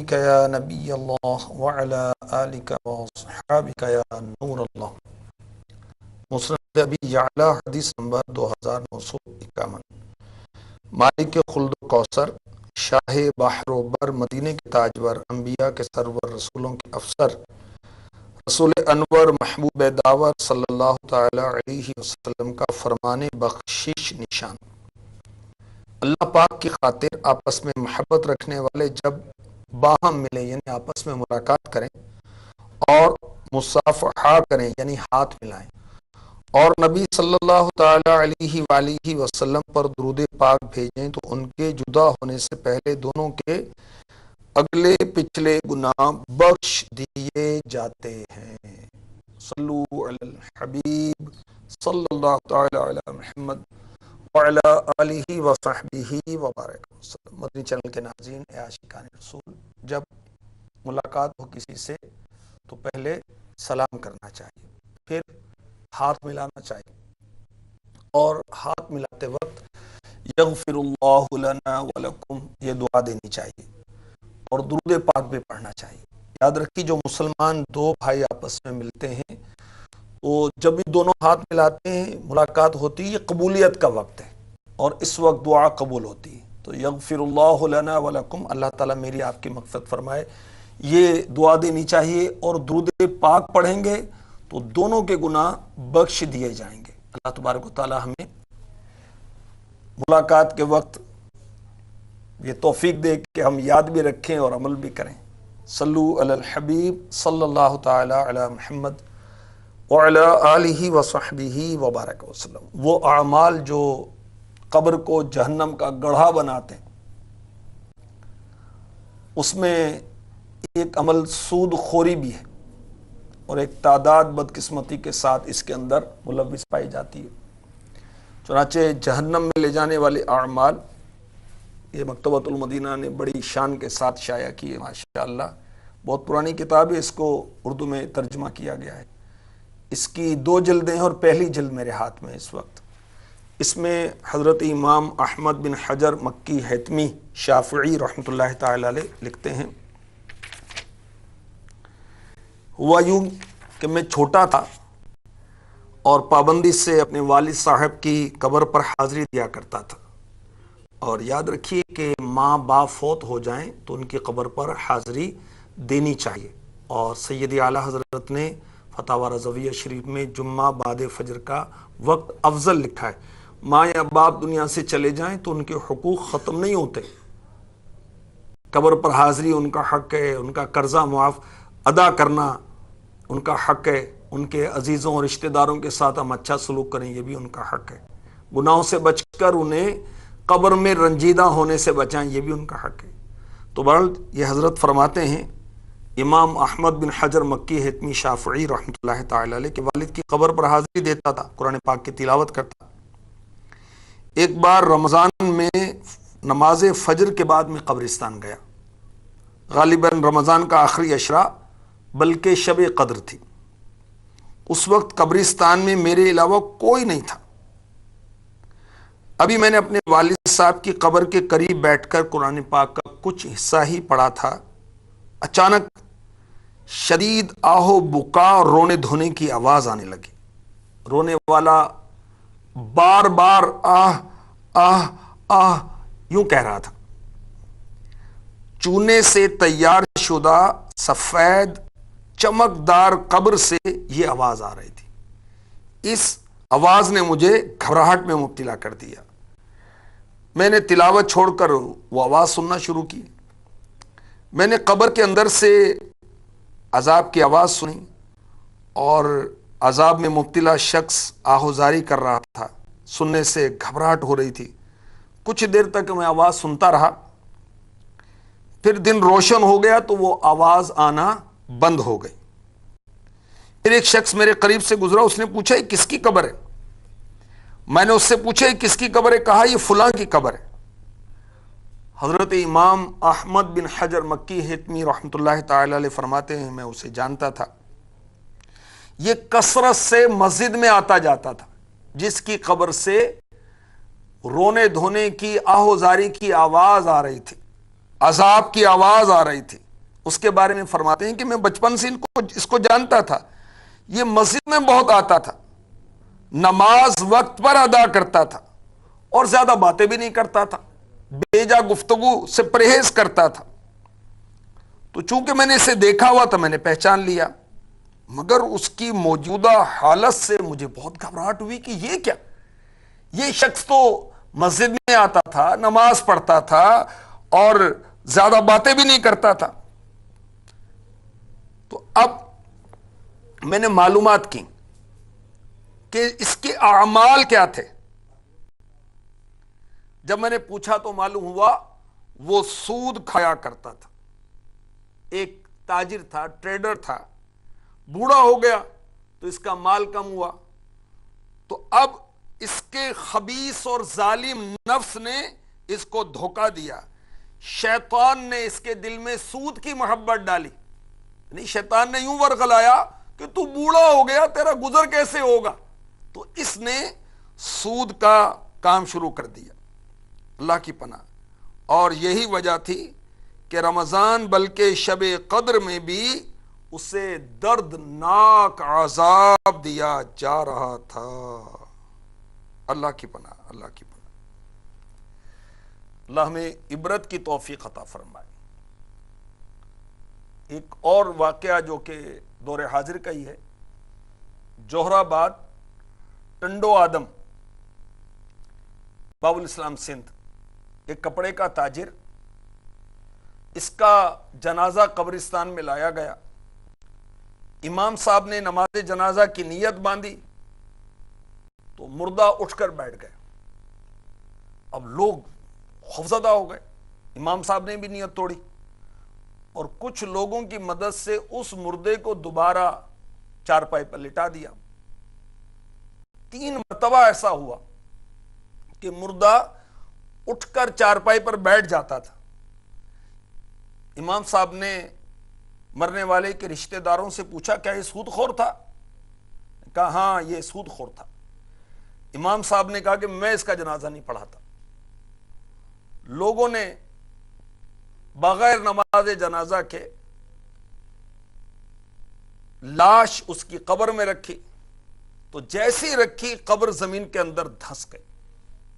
علیک یا نبی اللہ وعلی آلک واصحابک یا نور اللہ۔ مسند ابی یعلا حدیث نمبر 2951۔ مالک خلد و کوثر، شاہ بحر و بر، مدینے کے تاجور، انبیاء کے سرور، رسولوں کے افسر، رسول انور، محبوب داور صلی اللہ تعالی علیہ وسلم کا فرمان بخشش نشان۔ اللہ پاک کی خاطر آپس میں محبت رکھنے والے جب باہم ملیں یعنی آپس میں ملاقات کریں اور مصافحہ کریں یعنی ہاتھ ملائیں، اور نبی صلی اللہ تعالی علیہ وآلہ وسلم پر درود پاک بھیجیں تو ان کے جدا ہونے سے پہلے دونوں کے اگلے پچھلے گناہ بخش دیے جاتے ہیں۔ صلو علی الحبیب صلی اللہ تعالی علی محمد وعلی آلہ وصحبہ وبارک وسلم۔ مدنی چینل کے ناظرین، اے عاشقان رسول، جب ملاقات ہو کسی سے تو پہلے سلام کرنا چاہیے، پھر ہاتھ ملانا چاہیے، اور ہاتھ ملاتے وقت یغفر اللہ لنا ولکم یہ دعا دینی چاہیے، اور درود پاک بھی پڑھنا چاہیے۔ یاد رکھیے، جو مسلمان دو بھائی آپس میں ملتے ہیں تو جب بھی دونوں ہاتھ ملاتے ہیں، ملاقات ہوتی ہے، یہ قبولیت کا وقت ہے اور اس وقت دعا قبول ہوتی ہے۔ تو یغفر اللہ لنا ولکم، اللہ تعالیٰ میری آپ کی مغفرت فرمائے، یہ دعا دینی چاہیے، اور درود پاک پڑھیں گے تو دونوں کے گناہ بخش دیے جائیں گے۔ اللہ تبارک و تعالیٰ ہمیں ملاقات کے وقت یہ توفیق دے کہ ہم یاد بھی رکھیں اور عمل بھی کریں۔ صلو علی الحبیب صلی اللہ تعالی علی محمد وعلی آلہ وصحبہ وبارک وسلم۔ وہ اعمال جو قبر کو جہنم کا گڑھا بناتے ہیں، اس میں ایک عمل سود خوری بھی ہے، اور ایک تعداد بدقسمتی کے ساتھ اس کے اندر ملوث پائی جاتی ہے۔ چنانچہ جہنم میں لے جانے والے اعمال یہ مکتبۃ المدینہ نے بڑی شان کے ساتھ شائع کی ہے، ماشاءاللہ۔ بہت پرانی کتاب ہے، اس کو اردو میں ترجمہ کیا گیا ہے۔ اس کی 2 جلدیں ہیں اور پہلی جلد میرے ہاتھ میں اس وقت۔ اس میں حضرت امام احمد بن حجر مکی حتمی شافعی رحمۃ اللہ تعالی علیہ لکھتے ہیں، ہوا یوں کہ میں چھوٹا تھا اور پابندی سے اپنے والد صاحب کی قبر پر حاضری دیا کرتا تھا، اور یاد رکھیے کہ ماں باپ فوت ہو جائیں تو ان کی قبر پر حاضری دینی چاہیے، اور سید اعلیٰ حضرت نے فتاوی رضویہ شریف میں جمعہ بعد فجر کا وقت افضل لکھا ہے۔ ماں یا باپ دنیا سے چلے جائیں تو ان کے حقوق ختم نہیں ہوتے، قبر پر حاضری ان کا حق ہے، ان کا قرضہ معاف ادا کرنا ان کا حق ہے، ان کے عزیزوں اور رشتہ داروں کے ساتھ ہم اچھا سلوک کریں یہ بھی ان کا حق ہے، گناہوں سے بچ کر انہیں قبر میں رنجیدہ ہونے سے بچائیں یہ بھی ان کا حق ہے۔ تو بہرحال یہ حضرت فرماتے ہیں، امام احمد بن حجر مکی حتمی شافعی رحمۃ اللہ تعالی علیہ کے والد کی قبر پر حاضری دیتا تھا، قرآن پاک کی تلاوت کرتا۔ ایک بار رمضان میں نماز فجر کے بعد میں قبرستان گیا، غالباً رمضان کا آخری عشرہ بلکہ شب قدر تھی۔ اس وقت قبرستان میں میرے علاوہ کوئی نہیں تھا۔ ابھی میں نے اپنے والد صاحب کی قبر کے قریب بیٹھ کر قرآن پاک کا کچھ حصہ ہی پڑھا تھا، اچانک شدید آہو بکا اور رونے دھونے کی آواز آنے لگی۔ رونے والا بار بار آہ آہ آہ یوں کہہ رہا تھا۔ چونے سے تیار شدہ سفید چمکدار قبر سے یہ آواز آ رہی تھی۔ اس آواز نے مجھے گھبراہٹ میں مبتلا کر دیا۔ میں نے تلاوت چھوڑ کر وہ آواز سننا شروع کی۔ میں نے قبر کے اندر سے عذاب کی آواز سنی، اور عذاب میں مبتلا شخص آہوزاری کر رہا تھا۔ سننے سے گھبراہٹ ہو رہی تھی۔ کچھ دیر تک میں آواز سنتا رہا، پھر دن روشن ہو گیا تو وہ آواز آنا بند ہو گئی۔ پھر ایک شخص میرے قریب سے گزرا، اس نے پوچھا یہ کس کی قبر ہے؟ میں نے اس سے پوچھا یہ کس کی قبر ہے؟ کہا یہ فلاں کی قبر ہے۔ حضرت امام احمد بن حجر مکی حتمی رحمۃ اللہ تعالی علیہ فرماتے ہیں، میں اسے جانتا تھا، یہ کثرت سے مسجد میں آتا جاتا تھا، جس کی قبر سے رونے دھونے کی آہوزاری کی آواز آ رہی تھی، عذاب کی آواز آ رہی تھی۔ اس کے بارے میں فرماتے ہیں کہ میں بچپن سے اس کو جانتا تھا، یہ مسجد میں بہت آتا تھا، نماز وقت پر ادا کرتا تھا اور زیادہ باتیں بھی نہیں کرتا تھا، بیجا گفتگو سے پرہیز کرتا تھا۔ تو چونکہ میں نے اسے دیکھا ہوا تھا میں نے پہچان لیا، مگر اس کی موجودہ حالت سے مجھے بہت گھبراہٹ ہوئی کہ یہ کیا، یہ شخص تو مسجد میں آتا تھا، نماز پڑھتا تھا اور زیادہ باتیں بھی نہیں کرتا تھا۔ تو اب میں نے معلومات کی کہ اس کے اعمال کیا تھے۔ جب میں نے پوچھا تو معلوم ہوا وہ سود کھایا کرتا تھا، ایک تاجر تھا، ٹریڈر تھا، بوڑھا ہو گیا تو اس کا مال کم ہوا، تو اب اس کے خبیث اور ظالم نفس نے اس کو دھوکہ دیا، شیطان نے اس کے دل میں سود کی محبت ڈالی، یعنی شیطان نے یوں ورغلایا کہ تو بوڑھا ہو گیا، تیرا گزر کیسے ہوگا، تو اس نے سود کا کام شروع کر دیا۔ اللہ کی پناہ۔ اور یہی وجہ تھی کہ رمضان بلکہ شب قدر میں بھی اسے دردناک عذاب دیا جا رہا تھا۔ اللہ کی پناہ، اللہ کی پناہ۔ اللہ ہمیں عبرت کی توفیق عطا فرمائے۔ ایک اور واقعہ جو کہ دور حاضر کا ہی ہے، جوہر آباد ٹنڈو آدم باب الاسلام سندھ، ایک کپڑے کا تاجر، اس کا جنازہ قبرستان میں لایا گیا، امام صاحب نے نماز جنازہ کی نیت باندھی تو مردہ اٹھ کر بیٹھ گئے۔ اب لوگ خوفزدہ ہو گئے، امام صاحب نے بھی نیت توڑی اور کچھ لوگوں کی مدد سے اس مردے کو دوبارہ چارپائی پر لٹا دیا۔ 3 مرتبہ ایسا ہوا کہ مردہ اٹھ کر چارپائی پر بیٹھ جاتا تھا۔ امام صاحب نے مرنے والے کے رشتہ داروں سے پوچھا کیا یہ سود خور تھا؟ کہا ہاں یہ سود خور تھا۔ امام صاحب نے کہا کہ میں اس کا جنازہ نہیں پڑھاتا۔ لوگوں نے بغیر نماز جنازہ کے لاش اس کی قبر میں رکھی، تو جیسی رکھی قبر زمین کے اندر دھنس گئی۔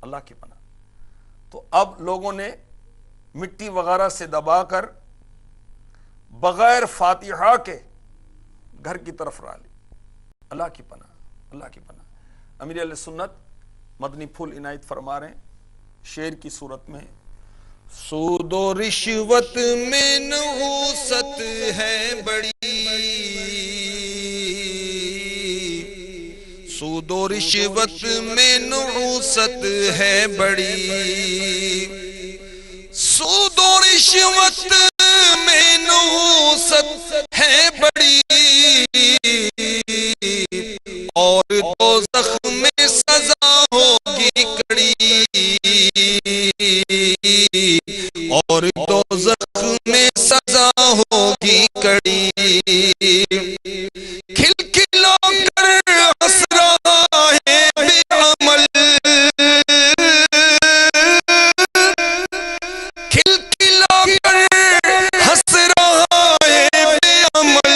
اللہ کی پناہ۔ تو اب لوگوں نے مٹی وغیرہ سے دبا کر بغیر فاتحہ کے گھر کی طرف را لی۔ اللہ کی پناہ، اللہ کی پناہ۔ امیر علیہ سنت مدنی پھول عنایت فرما رہے ہیں شعر کی صورت میں، سود و رشوت میں نحوست ہے بڑی، سود و رشوت میں نحوست ہے بڑی، سود و رشوت میں نحوست ہے بڑی، اور دوزخ میں سزا ہوگی کڑی، اور دوزخ میں سزا ہوگی کڑی، کھلکھلا کر ہنس رہا ہے بے عمل، کھلکھلا کر ہنس رہا ہے بے عمل،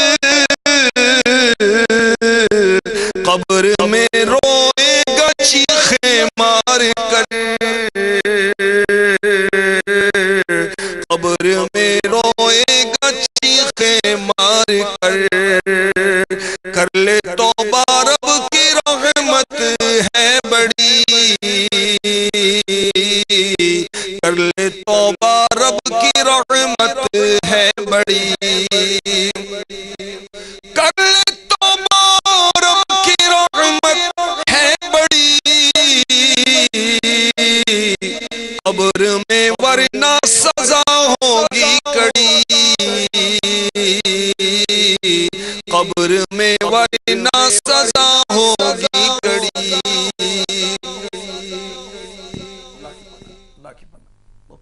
قبر میں روئے گا چیخیں مار کر، قبر میں روئے گا چیخیں مار کر لے توبہ رب کی رحمت ہے بڑی، کر لے توبہ رب کی رحمت ہے بڑی، کر لے توبہ رب کی رحمت ہے بڑی، قبر میں ورنہ سزا ہوگی کڑی، قبر میں ورنہ سزا ہوگی کڑی۔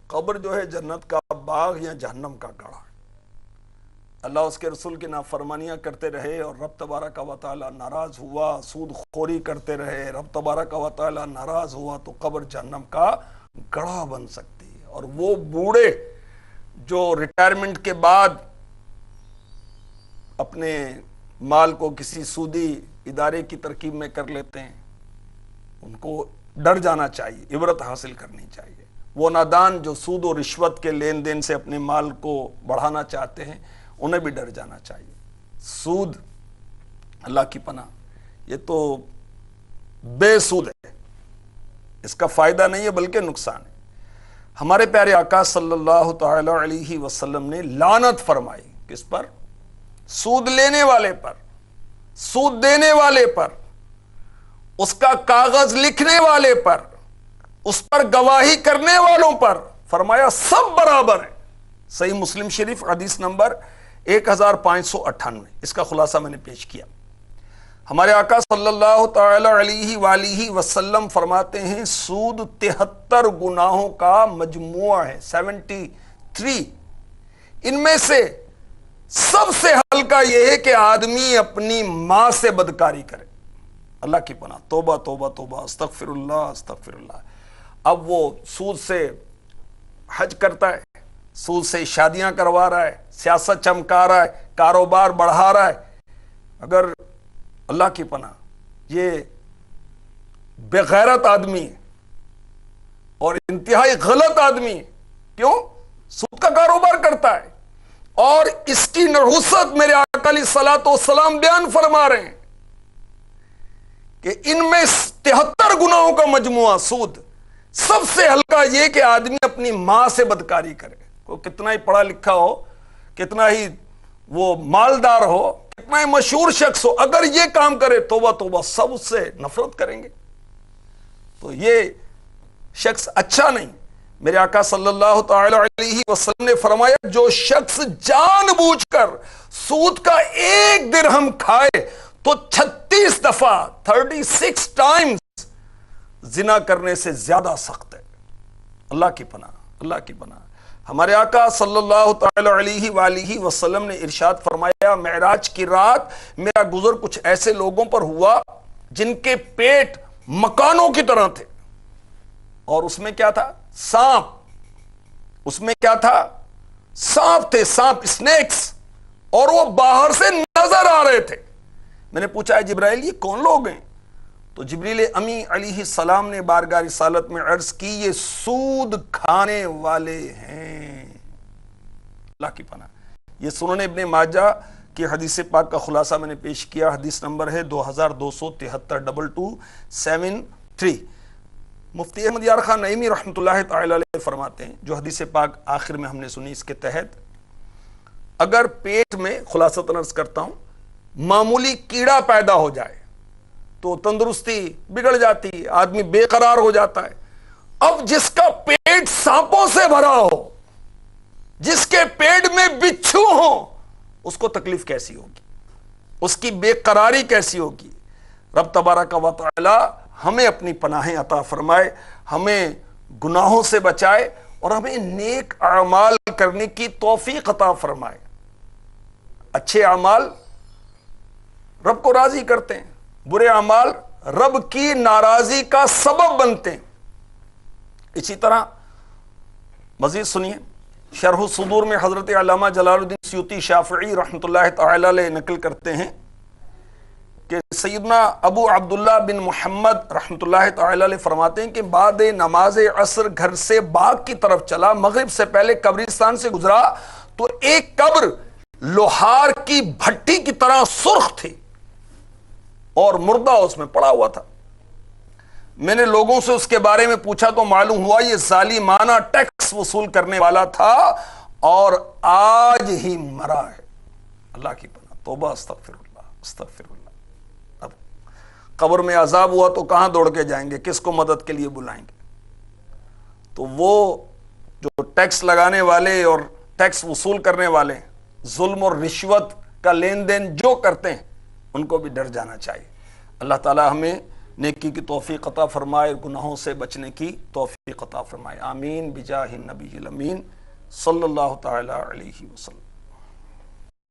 قبر جو ہے جنت کا باغ یا جہنم کا گڑھا ہے۔ اللہ اس کے رسول کی نافرمانیاں کرتے رہے اور رب تبارک و تعالی ناراض ہوا، سود خوری کرتے رہے، رب تبارک و تعالی ناراض ہوا تو قبر جہنم کا گڑھا بن سکتی ہے۔ اور وہ بوڑھے جو ریٹائرمنٹ کے بعد اپنے مال کو کسی سودی ادارے کی ترکیب میں کر لیتے ہیں، ان کو ڈر جانا چاہیے، عبرت حاصل کرنی چاہیے۔ وہ نادان جو سود و رشوت کے لین دین سے اپنے مال کو بڑھانا چاہتے ہیں، انہیں بھی ڈر جانا چاہیے۔ سود، اللہ کی پناہ، یہ تو بے سود ہے، اس کا فائدہ نہیں ہے بلکہ نقصان ہے۔ ہمارے پیارے آقا صلی اللہ تعالی علیہ وسلم نے لعنت فرمائی کس پر؟ سود لینے والے پر، سود دینے والے پر، اس کا کاغذ لکھنے والے پر، اس پر گواہی کرنے والوں پر۔ فرمایا سب برابر ہیں۔ صحیح مسلم شریف حدیث نمبر 1598۔ اس کا خلاصہ میں نے پیش کیا۔ ہمارے آقا صلی اللہ تعالی علیہ وآلہ وسلم فرماتے ہیں سود 73 گناہوں کا مجموعہ ہے، 73۔ ان میں سے سب سے ہلکا یہ ہے کہ آدمی اپنی ماں سے بدکاری کرے۔ اللہ کی پناہ، توبہ توبہ توبہ، استغفر اللہ استغفر اللہ۔ اب وہ سود سے حج کرتا ہے، سود سے شادیاں کروا رہا ہے، سیاست چمکا رہا ہے، کاروبار بڑھا رہا ہے۔ اگر اللہ کی پناہ یہ بے غیرت آدمی ہے اور انتہائی غلط آدمی ہے۔ کیوں؟ سود کا کاروبار کرتا ہے، اور اس کی نحوست میرے آقا علیہ الصلوۃ والسلام بیان فرما رہے ہیں کہ ان میں 73 گناہوں کا مجموعہ سود۔ سب سے ہلکا یہ کہ آدمی اپنی ماں سے بدکاری کرے۔ وہ کتنا ہی پڑھا لکھا ہو، کتنا ہی وہ مالدار ہو، کتنا ہی مشہور شخص ہو، اگر یہ کام کرے توبہ توبہ، سب اس سے نفرت کریں گے۔ تو یہ شخص اچھا نہیں۔ میرے آقا صلی اللہ تعالی علیہ وسلم نے فرمایا جو شخص جان بوجھ کر سود کا 1 درہم کھائے تو 36 دفعہ 36 ٹائمز زنا کرنے سے زیادہ سخت ہے۔ اللہ کی پناہ، اللہ کی پناہ۔ ہمارے آقا صلی اللہ تعالی علیہ وآلہ وسلم نے ارشاد فرمایا معراج کی رات میرا گزر کچھ ایسے لوگوں پر ہوا جن کے پیٹ مکانوں کی طرح تھے، اور اس میں کیا تھا؟ سانپ۔ اس میں کیا تھا؟ سانپ تھے، سانپ، اسنیکس، اور وہ باہر سے نظر آ رہے تھے۔ میں نے پوچھا ہے جبرائیل یہ کون لوگ ہیں؟ تو جبریل امی علیہ السلام نے بارگاہ رسالت میں عرض کی یہ سود کھانے والے ہیں۔ اللہ کی پناہ۔ یہ سنن ابن ماجہ کی حدیث پاک کا خلاصہ میں نے پیش کیا۔ حدیث نمبر ہے 2273 مفتی احمد یار خان نعیمی رحمۃ اللہ تعالی علیہ فرماتے ہیں، جو حدیث پاک آخر میں ہم نے سنی، اس کے تحت اگر پیٹ میں، خلاصۃ عرض کرتا ہوں، معمولی کیڑا پیدا ہو جائے تو تندرستی بگڑ جاتی ہے، آدمی بے قرار ہو جاتا ہے۔ اب جس کا پیٹ سانپوں سے بھرا ہو، جس کے پیٹ میں بچھو ہو، اس کو تکلیف کیسی ہوگی، اس کی بے قراری کیسی ہوگی۔ رب تبارک و تعالی ہمیں اپنی پناہیں عطا فرمائے، ہمیں گناہوں سے بچائے، اور ہمیں نیک اعمال کرنے کی توفیق عطا فرمائے۔ اچھے اعمال رب کو راضی کرتے ہیں، برے اعمال رب کی ناراضی کا سبب بنتے ہیں۔ اسی طرح مزید سنیے، شرح الصدور میں حضرت علامہ جلال الدین سیوطی شافعی رحمۃ اللہ تعالی علیہ نقل کرتے ہیں کہ سیدنا ابو عبداللہ بن محمد رحمۃ اللہ تعالی علیہ فرماتے ہیں کہ بعد نماز عصر گھر سے باغ کی طرف چلا، مغرب سے پہلے قبرستان سے گزرا تو ایک قبر لوہار کی بھٹی کی طرح سرخ تھی اور مردہ اس میں پڑا ہوا تھا۔ میں نے لوگوں سے اس کے بارے میں پوچھا تو معلوم ہوا یہ ظالمانہ ٹیکس وصول کرنے والا تھا اور آج ہی مرا ہے۔ اللہ کی پناہ، توبہ، استغفر اللہ استغفر اللہ۔ اب قبر میں عذاب ہوا تو کہاں دوڑ کے جائیں گے، کس کو مدد کے لیے بلائیں گے؟ تو وہ جو ٹیکس لگانے والے اور ٹیکس وصول کرنے والے، ظلم اور رشوت کا لین دین جو کرتے ہیں، ان کو بھی ڈر جانا چاہیے۔ اللہ تعالی ہمیں نیکی کی توفیق عطا فرمائے، گناہوں سے بچنے کی توفیق عطا فرمائے۔ آمین بجاہ النبی الامین صلی اللہ تعالی علیہ وسلم۔